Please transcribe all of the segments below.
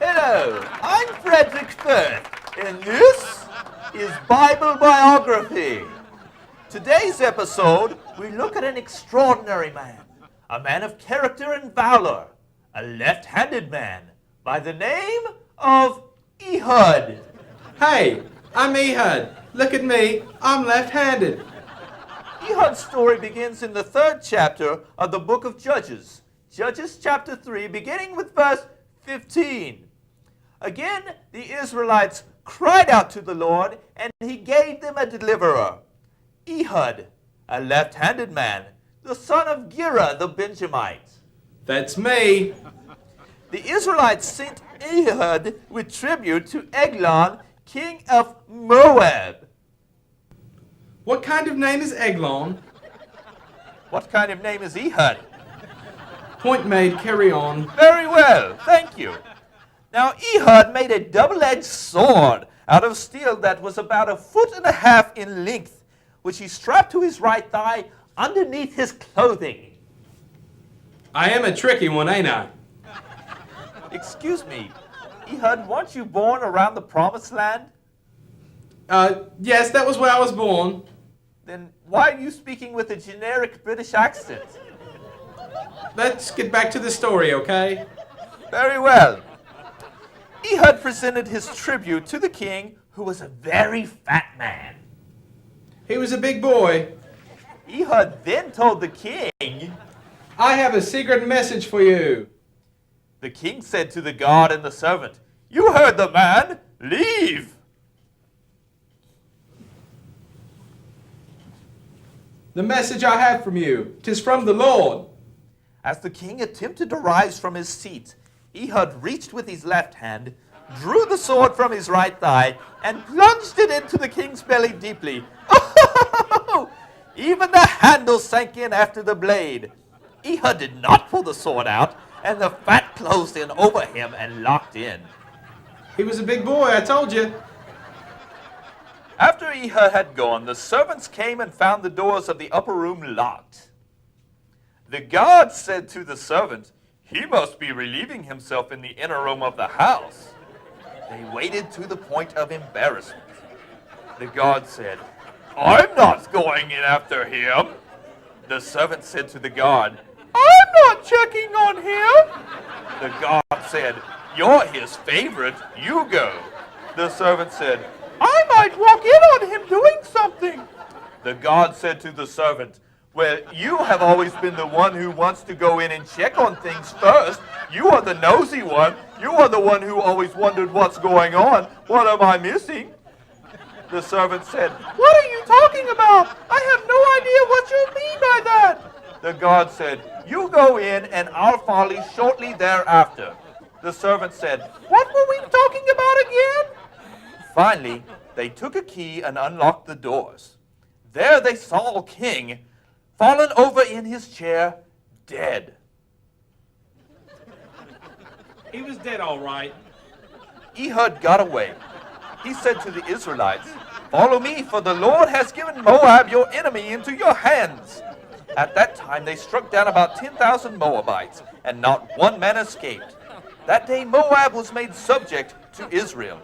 Hello, I'm Frederick Firth, and this is Bible Biography. Today's episode, we look at an extraordinary man, a man of character and valor, a left-handed man by the name of Ehud. Hey, I'm Ehud. Look at me, I'm left-handed. Ehud's story begins in the 3rd chapter of the book of Judges. Judges chapter 3, beginning with verse 15. Again, the Israelites cried out to the Lord, and he gave them a deliverer. Ehud, a left-handed man, the son of Gera the Benjamite. That's me. The Israelites sent Ehud with tribute to Eglon, king of Moab. What kind of name is Eglon? What kind of name is Ehud? Point made, carry on. Very well, thank you. Now Ehud made a double-edged sword out of steel that was about 1.5 feet in length, which he strapped to his right thigh underneath his clothing. I am a tricky one, ain't I? Excuse me, Ehud, weren't you born around the Promised Land? Yes, that was where I was born. Then why are you speaking with a generic British accent? Let's get back to the story, okay? Very well. Ehud presented his tribute to the king, who was a very fat man. He was a big boy. Ehud then told the king, I have a secret message for you. The king said to the guard and the servant, "You heard the man. Leave." The message I have from you, 'tis from the Lord. As the king attempted to rise from his seat, Ehud reached with his left hand, drew the sword from his right thigh, and plunged it into the king's belly deeply. Oh! Even the handle sank in after the blade. Ehud did not pull the sword out, and the fat closed in over him and locked in. He was a big boy, I told you. After Ehud had gone, the servants came and found the doors of the upper room locked. The guard said to the servant, "He must be relieving himself in the inner room of the house." They waited to the point of embarrassment. The guard said, "I'm not going in after him." The servant said to the guard, "I'm not checking on him." The guard said, "You're his favorite, you go." The servant said, "I might walk in on him doing something." The guard said to the servant, "Well, you have always been the one who wants to go in and check on things first. You are the nosy one. You are the one who always wondered what's going on. What am I missing?" The servant said, "What are you talking about? I have no idea what you mean by that." The guard said, "You go in and I'll follow shortly thereafter." The servant said, "What were we talking about again?" Finally, they took a key and unlocked the doors. There they saw King, fallen over in his chair, dead. He was dead, all right. Ehud got away. He said to the Israelites, "Follow me, for the Lord has given Moab, your enemy, into your hands." At that time they struck down about 10,000 Moabites, and not one man escaped. That day Moab was made subject to Israel.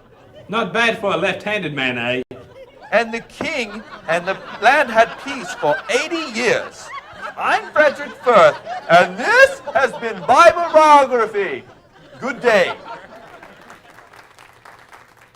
Not bad for a left-handed man, eh? And the king and the land had peace for 80 years. I'm Frederick Firth, and this has been Bible Biography. Good day.